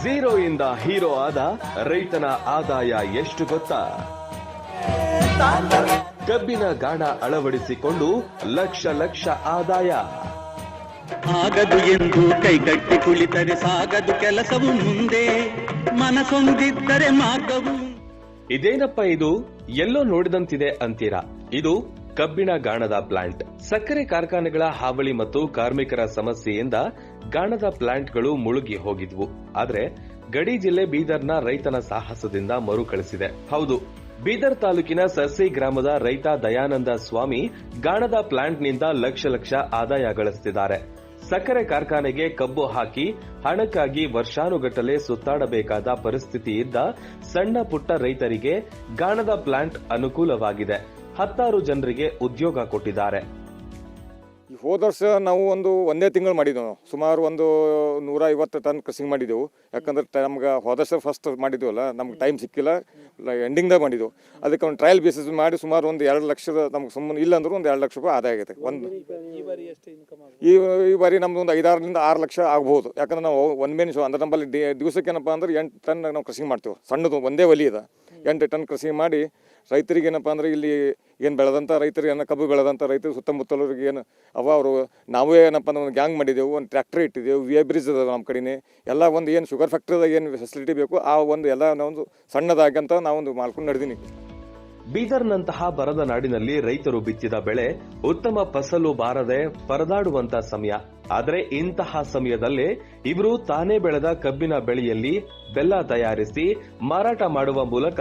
Zero ಇಂದ hero ಆದ ರೈತನ ಆದಾಯ ಎಷ್ಟು ಗೊತ್ತಾ? ಕಬ್ಬಿನ ಗಾಣ ಅಳವಡಿಸಿಕೊಂಡು ಲಕ್ಷ ಲಕ್ಷ ಆದಾಯ. ಆಗದು ಎಂದು ಕೈಗಟ್ಟಿ ಕುಳಿತರೆ ಸಾಗದು ಕೆಲಸವು ಮುಂದೆ, ಮನಸೊಂದಿದ್ದರೆ ಮಾರ್ಗವು. ಇದೇನಪ್ಪ ಇದು, ಎಲ್ಲೋ ನೋಡಿದಂತಿದೆ ಅಂತೀರಾ? ಇದು ಕಬ್ಬಿಣ ಗಾಣದ ಪ್ಲಾಂಟ್. ಸಕ್ಕರೆ ಕಾರ್ಖಾನೆಗಳ ಹಾವಳಿ ಮತ್ತು ಕಾರ್ಮಿಕರ ಸಮಸ್ಯೆಯಿಂದ ಗಾಣದ ಪ್ಲಾಂಟ್ಗಳು ಮುಳುಗಿ ಹೋಗಿದ್ವು. ಆದ್ರೆ ಗಡಿ ಜಿಲ್ಲೆ ಬೀದರ್ನ ರೈತನ ಸಾಹಸದಿಂದ ಮರುಕಳಿಸಿದೆ. ಹೌದು, ಬೀದರ್ ತಾಲೂಕಿನ ಸರ್ಸಿ ಗ್ರಾಮದ ರೈತ ದಯಾನಂದ ಸ್ವಾಮಿ ಗಾಣದ ಪ್ಲಾಂಟ್ನಿಂದ ಲಕ್ಷ ಲಕ್ಷ ಆದಾಯ ಗಳಿಸುತ್ತಿದ್ದಾರೆ. ಸಕ್ಕರೆ ಕಾರ್ಖಾನೆಗೆ ಕಬ್ಬು ಹಾಕಿ ಹಣಕ್ಕಾಗಿ ವರ್ಷಾನುಗಟ್ಟಲೆ ಸುತ್ತಾಡಬೇಕಾದ ಪರಿಸ್ಥಿತಿ ಇದ್ದ ಸಣ್ಣ ಪುಟ್ಟ ರೈತರಿಗೆ ಗಾಣದ ಪ್ಲಾಂಟ್ ಅನುಕೂಲವಾಗಿದೆ. 10 ಜನರಿಗೆ ಉದ್ಯೋಗ ಕೊಟ್ಟಿದ್ದಾರೆ. ಹೋದ ವರ್ಷ ನಾವು ಒಂದೇ ತಿಂಗಳು ಮಾಡಿದ್ದೆವು. ನಾವು ಸುಮಾರು 150 ಟನ್ ಕಸಿಂಗ್ ಮಾಡಿದ್ದೆವು. ಯಾಕಂದ್ರೆ ನಮ್ಗೆ ಹೋದ ವರ್ಷ ಫಸ್ಟ್ ಮಾಡಿದ್ದೀವಲ್ಲ, ನಮ್ಗೆ ಟೈಮ್ ಸಿಕ್ಕಿಲ್ಲ, ಎಂಡಿಂಗ್ದಾಗ ಮಾಡಿದ್ದೆವು. ಅದಕ್ಕೆ ಒಂದು ಟ್ರಯಲ್ ಬೇಸಿಸ್ ಮಾಡಿ ಸುಮಾರು 2 ಲಕ್ಷದ ನಮ್ಗೆ ಸುಮ್ಮನೆ ಇಲ್ಲ ಅಂದ್ರೂ 2 ಲಕ್ಷ ರೂಪಾಯಿ ಆದಾಯ ಆಗೈತೆ. ಈ ಬಾರಿ ನಮ್ದು 5-6 ಲಕ್ಷ ಆಗ್ಬೋದು. ಯಾಕಂದ್ರೆ ನಾವು ಒಂದು ಮೇನ್ ಶೋ ಅಂದ್ರೆ ನಮ್ಮಲ್ಲಿ ದಿವಸಕ್ಕೆ ಏನಪ್ಪ ಅಂದ್ರೆ 8 ಟನ್ ನಾವು ಕಸಿಂಗ್ ಮಾಡ್ತೀವಿ. ಸಣ್ಣದು ಒಂದೇ ಒಲಿ ಇದೆ, 8 ಟನ್ ಕಸಿಂಗ್ ಮಾಡಿ ರೈತರಿಗೆ ಏನಪ್ಪ ಅಂದ್ರೆ ಇಲ್ಲಿ ಏನು ಬೆಳೆದಂಥ ರೈತರಿಗೆ ಕಬ್ಬು ಬೆಳೆದಂಥ ರೈತರು ಸುತ್ತಮುತ್ತಲರಿಗೆ ಏನು ಅವರು ನಾವೇ ಏನಪ್ಪ ಅಂದ್ರೆ ಒಂದು ಗ್ಯಾಂಗ್ ಮಾಡಿದೆವು, ಒಂದು ಟ್ರ್ಯಾಕ್ಟರ್ ಇಟ್ಟಿದ್ದೆವು, ವಿ ಐ ಬ್ರಿಡ್ಜ್ ಅದ ನಮ್ಮ ಕಡೆನೇ ಎಲ್ಲ ಏನು ಶುಗರ್ ಫ್ಯಾಕ್ಟ್ರಿದಾಗ ಏನು ಫೆಸಿಲಿಟಿ ಬೇಕು ಆ ಎಲ್ಲ ನಾವೊಂದು ಸಣ್ಣದಾಗಂತ ನಾವೊಂದು ಮಾಡ್ಕೊಂಡು ನಡೆದೀನಿ. ಬೀದರ್ನಂತಹ ಬರದ ನಾಡಿನಲ್ಲಿ ರೈತರು ಬಿತ್ತಿದ ಬೆಳೆ ಉತ್ತಮ ಫಸಲು ಬಾರದೆ ಪರದಾಡುವಂತ ಸಮಯ. ಆದರೆ ಇಂತಹ ಸಮಯದಲ್ಲೇ ಇವರು ತಾನೇ ಬೆಳೆದ ಕಬ್ಬಿನ ಬೆಳೆಯಲ್ಲಿ ಬೆಲ್ಲ ತಯಾರಿಸಿ ಮಾರಾಟ ಮಾಡುವ ಮೂಲಕ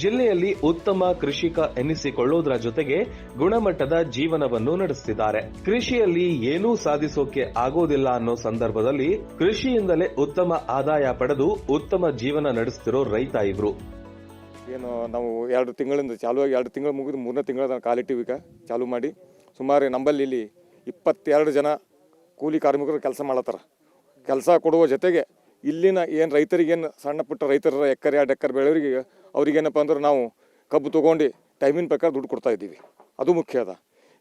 ಜಿಲ್ಲೆಯಲ್ಲಿ ಉತ್ತಮ ಕೃಷಿಕ ಎನ್ನಿಸಿಕೊಳ್ಳುವುದರ ಜೊತೆಗೆ ಗುಣಮಟ್ಟದ ಜೀವನವನ್ನು ನಡೆಸುತ್ತಿದ್ದಾರೆ. ಕೃಷಿಯಲ್ಲಿ ಏನೂ ಸಾಧಿಸೋಕೆ ಆಗೋದಿಲ್ಲ ಅನ್ನೋ ಸಂದರ್ಭದಲ್ಲಿ ಕೃಷಿಯಿಂದಲೇ ಉತ್ತಮ ಆದಾಯ ಪಡೆದು ಉತ್ತಮ ಜೀವನ ನಡೆಸುತ್ತಿರೋ ರೈತ ಇವರು. ಏನು ನಾವು 2 ತಿಂಗಳಿಂದ ಚಾಲುವಾಗಿ 2 ತಿಂಗಳು ಮುಗಿದು 3ನೇ ತಿಂಗಳ ಕಾಲಿಟ್ಟಿವಿ. ಈಗ ಚಾಲೂ ಮಾಡಿ ಸುಮಾರು ನಂಬಲ್ಲಿ ಇಲ್ಲಿ 22 ಜನ ಕೂಲಿ ಕಾರ್ಮಿಕರು ಕೆಲಸ ಮಾಡತ್ತಾರ. ಕೆಲಸ ಕೊಡುವ ಜೊತೆಗೆ ಇಲ್ಲಿನ ಏನು ರೈತರಿಗೇನು ಸಣ್ಣ ಪುಟ್ಟ ರೈತರ 1-2 ಎಕರೆ ಬೆಳೆಯವರಿಗೆ ಅವ್ರಿಗೇನಪ್ಪ ಅಂದ್ರೆ ನಾವು ಕಬ್ಬು ತೊಗೊಂಡು ಟೈಮಿನ ಪ್ರಕಾರ ದುಡ್ಡು ಕೊಡ್ತಾ ಇದ್ದೀವಿ. ಅದು ಮುಖ್ಯ ಅದ.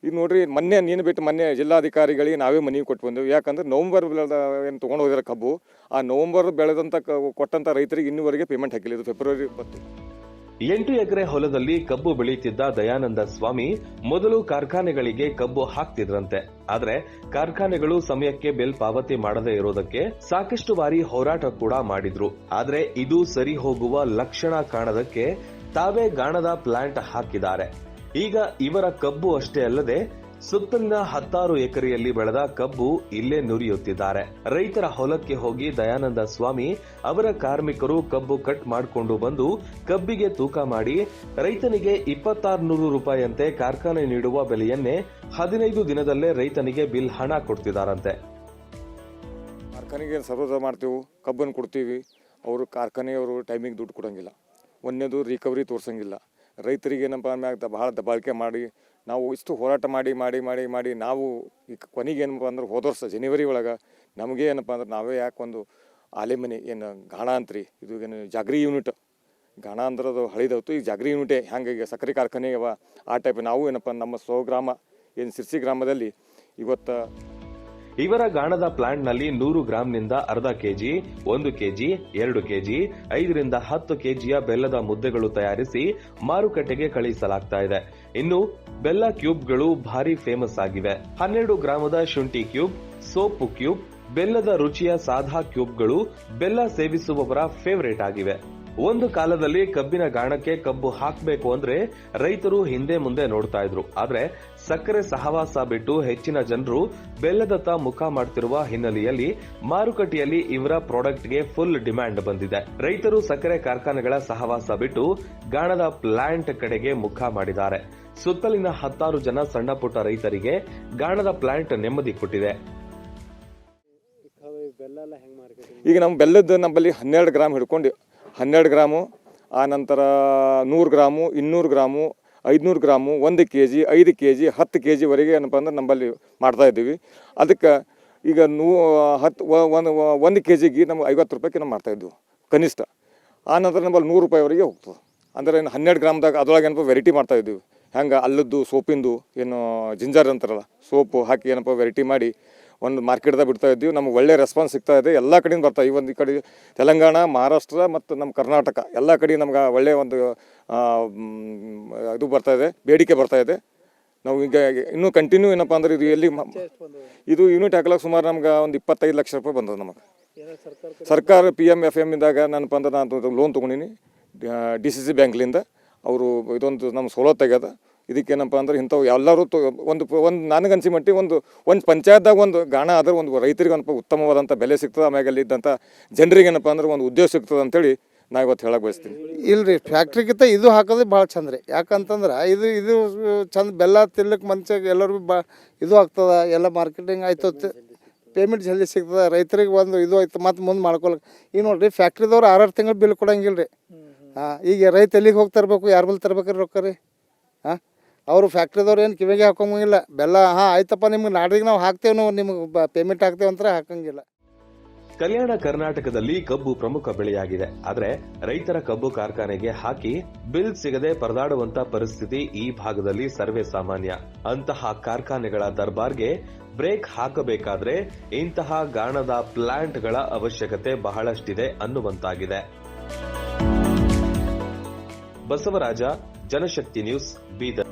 ಈಗ ನೋಡ್ರಿ, ಮೊನ್ನೆ ಜಿಲ್ಲಾಧಿಕಾರಿಗಳಿಗೆ ನಾವೇ ಮನವಿ ಕೊಟ್ಟು ಬಂದೆವು. ಯಾಕಂದ್ರೆ ನವಂಬರ್ ಏನು ತೊಗೊಂಡು ಹೋಗಿರೋ ಕಬ್ಬು, ಆ ನವಂಬರ್ ಬೆಳೆದಂಥ ಕೊಟ್ಟಂಥ ರೈತರಿಗೆ ಇನ್ನೂವರೆಗೆ ಪೇಮೆಂಟ್ ಹಾಕಿಲ್ಲ. ಇದು ಫೆಬ್ರವರಿ 20. 8 ಎಕರೆ ಹೊಲದಲ್ಲಿ ಕಬ್ಬು ಬೆಳೆಯುತ್ತಿದ್ದ ದಯಾನಂದ ಸ್ವಾಮಿ ಮೊದಲು ಕಾರ್ಖಾನೆಗಳಿಗೆ ಕಬ್ಬು ಹಾಕ್ತಿದ್ರಂತೆ. ಆದ್ರೆ ಕಾರ್ಖಾನೆಗಳು ಸಮಯಕ್ಕೆ ಬಿಲ್ ಪಾವತಿ ಮಾಡದೇ ಇರೋದಕ್ಕೆ ಸಾಕಷ್ಟು ಬಾರಿ ಹೋರಾಟ ಕೂಡ ಮಾಡಿದ್ರು. ಆದ್ರೆ ಇದು ಸರಿ ಹೋಗುವ ಲಕ್ಷಣ ಕಾಣದಕ್ಕೆ ತಾವೇ ಗಾಣದ ಪ್ಲಾಂಟ್ ಹಾಕಿದ್ದಾರೆ. ಈಗ ಇವರ ಕಬ್ಬು ಅಷ್ಟೇ ಅಲ್ಲದೆ ಸುತ್ತಲಿನ 16 ಎಕರೆಯಲ್ಲಿ ಬೆಳೆದ ಕಬ್ಬು ಇಲ್ಲೇ ನುರಿಯುತ್ತಿದ್ದಾರೆ. ರೈತರ ಹೊಲಕ್ಕೆ ಹೋಗಿ ದಯಾನಂದ ಸ್ವಾಮಿ ಅವರ ಕಾರ್ಮಿಕರು ಕಬ್ಬು ಕಟ್ ಮಾಡಿಕೊಂಡು ಬಂದು ಕಬ್ಬಿಗೆ ತೂಕ ಮಾಡಿ ರೈತನಿಗೆ 2600 ರೂಪಾಯಿಯಂತೆ ಕಾರ್ಖಾನೆ ನೀಡುವ ಬೆಲೆಯನ್ನೇ 15 ದಿನದಲ್ಲೇ ರೈತನಿಗೆ ಬಿಲ್ ಹಣ ಕೊಡ್ತಿದ್ದಾರಂತೆ. ಕಾರ್ಖಾನೆಗೆ ಸರ್ವದ ಮಾಡ್ತೀವಿ, ಕಬ್ಬನ್ನು ಕೊಡ್ತೀವಿ. ಅವರು ಕಾರ್ಖಾನೆಯವರು ಟೈಮಿಗೆ ದುಡ್ಡು ಕೊಡೋಂಗಿಲ್ಲ. ಒಂದೇದು ರಿಕವರಿ ತೋರಿಸಂಗಿಲ್ಲ. ರೈತರಿಗೆ ಏನಪ್ಪ ಮ್ಯಾಗ ಭಾಳ ದಬ್ಬಾಳಿಕೆ ಮಾಡಿ ನಾವು ಇಷ್ಟು ಹೋರಾಟ ಮಾಡಿ ನಾವು ಈಗ ಕೊನೆಗೆ ಏನಪ್ಪ ಅಂದ್ರೆ ಹೋದ ವರ್ಷ ಜನವರಿ ಒಳಗೆ ನಮಗೆ ಏನಪ್ಪ ಅಂದ್ರೆ ನಾವೇ ಯಾಕೆ ಒಂದು ಆಲೆಮನೆ ಏನು ಗಾಣ ಅಂತ್ರಿ, ಇದು ಏನು ಜಾಗ್ರಿ ಯೂನಿಟ್ ಗಾಣ ಅಂದ್ರೆ ಅದು ಹಳಿದವತ್ತು. ಈ ಜಾಗ್ರಿ ಯೂನಿಟೇ ಹಂಗೆ ಸಕ್ಕರೆ ಕಾರ್ಖಾನೆ ಅವ ಆ ಟೈಪ್ ನಾವು ಏನಪ್ಪ ನಮ್ಮ ಸ್ವಗ್ರಾಮ ಏನು ಸಿರ್ಸಿ ಗ್ರಾಮದಲ್ಲಿ ಇವತ್ತು ಇವರ ಗಾಣದ ಪ್ಲಾಂಟ್ನಲ್ಲಿ 100 ಗ್ರಾಂನಿಂದ ಅರ್ಧ ಕೆಜಿ, 1 ಕೆಜಿ, 2 ಕೆಜಿ, 5ರಿಂದ 10 ಕೆಜಿಯ ಬೆಲ್ಲದ ಮುದ್ದೆಗಳು ತಯಾರಿಸಿ ಮಾರುಕಟ್ಟೆಗೆ ಕಳುಹಿಸಲಾಗ್ತಾ ಇದೆ. ಇನ್ನು ಬೆಲ್ಲ ಕ್ಯೂಬ್ಗಳು ಭಾರಿ ಫೇಮಸ್ ಆಗಿವೆ. 12 ಗ್ರಾಮದ ಶುಂಠಿ ಕ್ಯೂಬ್, ಸೋಪು ಕ್ಯೂಬ್, ಬೆಲ್ಲದ ರುಚಿಯ ಸಾದಾ ಕ್ಯೂಬ್ಗಳು ಬೆಲ್ಲ ಸೇವಿಸುವವರ ಫೇವರೇಟ್ ಆಗಿವೆ. ಒಂದು ಕಾಲದಲ್ಲಿ ಕಬ್ಬಿನ ಗಾಣಕ್ಕೆ ಕಬ್ಬು ಹಾಕಬೇಕು ಅಂದ್ರೆ ರೈತರು ಹಿಂದೆ ಮುಂದೆ ನೋಡ್ತಾ ಇದ್ರು. ಆದ್ರೆ ಸಕ್ಕರೆ ಸಹವಾಸ ಬಿಟ್ಟು ಹೆಚ್ಚಿನ ಜನರು ಬೆಲ್ಲದತ್ತ ಮುಖ ಮಾಡ್ತಿರುವ ಹಿನ್ನೆಲೆಯಲ್ಲಿ ಮಾರುಕಟ್ಟೆಯಲ್ಲಿ ಇವರ ಪ್ರಾಡಕ್ಟ್ಗೆ ಫುಲ್ ಡಿಮ್ಯಾಂಡ್ ಬಂದಿದೆ. ರೈತರು ಸಕ್ಕರೆ ಕಾರ್ಖಾನೆಗಳ ಸಹವಾಸ ಬಿಟ್ಟು ಗಾಣದ ಪ್ಲಾಂಟ್ ಕಡೆಗೆ ಮುಖ ಮಾಡಿದ್ದಾರೆ. ಸುತ್ತಲಿನ 16 ಜನ ಸಣ್ಣ ಪುಟ್ಟ ರೈತರಿಗೆ ಗಾಣದ ಪ್ಲಾಂಟ್ ನೆಮ್ಮದಿ ಕೊಟ್ಟಿದೆ. ಈಗ ನಮ್ಮ ಬೆಲ್ಲದ ನಮ್ಮಲ್ಲಿ 12 ಗ್ರಾಮ್ ಹಿಡ್ಕೊಂಡು 12 ಗ್ರಾಮು, ಆ ನಂತರ 100 gram, 200 gram, 500 gram, 1 KG, 5 KG, 10 ಕೆಜಿವರೆಗೆ ಏನಪ್ಪ ಅಂದ್ರೆ ನಮ್ಮಲ್ಲಿ ಮಾಡ್ತಾಯಿದ್ದೀವಿ. ಅದಕ್ಕೆ ಈಗ 1 ಕೆಜಿಗೆ ನಮ್ಗೆ 50 ರೂಪಾಯಿಗೆ ನಾವು ಮಾಡ್ತಾಯಿದ್ವಿ ಕನಿಷ್ಠ. ಆ ನಂತರ ನಮ್ಮಲ್ಲಿ 100 ರೂಪಾಯಿವರೆಗೆ ಹೋಗ್ತದೆ. ಅಂದರೆ 12 ಗ್ರಾಮ್ದಾಗ ಅದ್ರೊಳಗೆ ಏನಪ್ಪ ವೆರೈಟಿ ಮಾಡ್ತಾಯಿದ್ದೀವಿ. ಹೆಂಗೆ ಅಲ್ಲದ್ದು ಸೋಪಿಂದು ಏನು ಜಿಂಜರ್ ಅಂತಾರಲ್ಲ, ಸೋಪು ಹಾಕಿ ಏನಪ್ಪ ವೆರೈಟಿ ಮಾಡಿ ಒಂದು ಮಾರ್ಕೆಟ್ದಾಗ ಬಿಡ್ತಾ ಇದ್ದೀವಿ. ನಮ್ಗೆ ಒಳ್ಳೆ ರೆಸ್ಪಾನ್ಸ್ ಸಿಗ್ತಾ ಇದೆ. ಎಲ್ಲ ಕಡೆಯಿಂದ ಬರ್ತಾ ಈ ಕಡೆ ತೆಲಂಗಾಣ, ಮಹಾರಾಷ್ಟ್ರ ಮತ್ತು ನಮ್ಮ ಕರ್ನಾಟಕ ಎಲ್ಲ ಕಡೆ ನಮ್ಗೆ ಒಳ್ಳೆಯ ಒಂದು ಇದು ಬರ್ತಾ ಇದೆ, ಬೇಡಿಕೆ ಬರ್ತಾ ಇದೆ. ನಾವು ಈಗ ಇನ್ನೂ ಕಂಟಿನ್ಯೂ ಏನಪ್ಪ ಅಂದ್ರೆ ಇದು ಯೂನಿಟ್ ಹಾಕಲಾಕ ಸುಮಾರು ನಮ್ಗೆ ಒಂದು 25 ಲಕ್ಷ ರೂಪಾಯಿ ಬಂದದ ನಮಗೆ. ಸರ್ಕಾರ PMFM ಇಂದಾಗ ಏನಪ್ಪ ಅಂದ್ರೆ ನಾನು ಲೋನ್ ತೊಗೊಂಡಿನಿ DCC ಬ್ಯಾಂಕ್ಲಿಂದ. ಅವರು ಇದೊಂದು ನಮ್ಮ ಸವಲತ್ತು ಆಗ್ಯದ. ಇದಕ್ಕೇನಪ್ಪ ಅಂದ್ರೆ ಇಂಥವು ಎಲ್ಲರೂ ಒಂದು ನನಗನ್ಸಿ ಮಟ್ಟಿ ಒಂದು ಪಂಚಾಯತ್ದಾಗ ಒಂದು ಗಾಣ ಆದ್ರೆ ಒಂದು ರೈತರಿಗೆ ಏನಪ್ಪ ಉತ್ತಮವಾದಂಥ ಬೆಲೆ ಸಿಗ್ತದೆ. ಆಮ್ಯಾಗ ಅಲ್ಲಿ ಇದ್ದಂಥ ಜನರಿಗೆ ಏನಪ್ಪ ಅಂದ್ರೆ ಒಂದು ಉದ್ಯೋಗ ಸಿಗ್ತದೆ ಅಂತೇಳಿ ನಾ ಇವತ್ತು ಹೇಳಕ್ಕೆ ಬಯಸ್ತೀನಿ. ಇಲ್ರಿ, ಫ್ಯಾಕ್ಟ್ರಿಗಿಂತ ಇದು ಹಾಕೋದು ಭಾಳ ಚಂದ ರೀ. ಯಾಕಂತಂದ್ರೆ ಇದು ಚಂದ ಬೆಲ್ಲ ತಿನ್ಲಿಕ್ಕೆ ಮನ್ಸಿಗೆ ಎಲ್ಲರಿಗೂ ಇದು ಆಗ್ತದೆ. ಎಲ್ಲ ಮಾರ್ಕೆಟಿಂಗ್ ಆಯ್ತು, ಪೇಮೆಂಟ್ ಜಲ್ದಿ ಸಿಗ್ತದೆ, ರೈತರಿಗೆ ಒಂದು ಇದು ಆಯ್ತು, ಮತ್ತು ಮುಂದೆ ಮಾಡ್ಕೊಳಕ್ಕೆ. ಈಗ ನೋಡಿರಿ, ಫ್ಯಾಕ್ಟ್ರಿದವ್ರು 6 ತಿಂಗಳು ಬಿಲ್ ಕೊಡಂಗಿಲ್ಲ ರೀ. ಈಗ ರೈತ ಎಲ್ಲಿಗೆ ಹೋಗಿ ತರಬೇಕು, ಯಾರ ಬಲ್ಲಿ ತರ್ಬೇಕ್ರಿ ರೊಕ್ಕ ರೀ? ಅವರು ಫ್ಯಾಕ್ಟ್ರಿದವ್ರು ಏನು ಕಿವಿಗೆ ಹಾಕೊಂಗಿಲ್ಲ. ಬೆಲ್ಲ ಆಯ್ತಪ್ಪ ನಿಮ್ಗೆ ನಾಡಿಗೆ ನಾವು ಹಾಕ್ತೇವೆ, ನಾವು ನಿಮ್ಗೆ ಪೇಮೆಂಟ್ ಹಾಕ್ತೇವೆ ಅಂತ ಹಾಕಂಗಿಲ್ಲ. ಕಲ್ಯಾಣ ಕರ್ನಾಟಕದಲ್ಲಿ ಕಬ್ಬು ಪ್ರಮುಖ ಬೆಳೆಯಾಗಿದೆ. ಆದರೆ ರೈತರ ಕಬ್ಬು ಕಾರ್ಖಾನೆಗೆ ಹಾಕಿ ಬಿಲ್ ಸಿಗದೆ ಪರದಾಡುವಂತ ಪರಿಸ್ಥಿತಿ ಈ ಭಾಗದಲ್ಲಿ ಸರ್ವೇ ಸಾಮಾನ್ಯ. ಅಂತಹ ಕಾರ್ಖಾನೆಗಳ ದರ್ಬಾರ್ಗೆ ಬ್ರೇಕ್ ಹಾಕಬೇಕಾದ್ರೆ ಇಂತಹ ಗಾಣದ ಪ್ಲಾಂಟ್ಗಳ ಅವಶ್ಯಕತೆ ಬಹಳಷ್ಟಿದೆ ಅನ್ನುವಂತಾಗಿದೆ. ಬಸವರಾಜ, ಜನಶಕ್ತಿ ನ್ಯೂಸ್, ಬೀದರ್.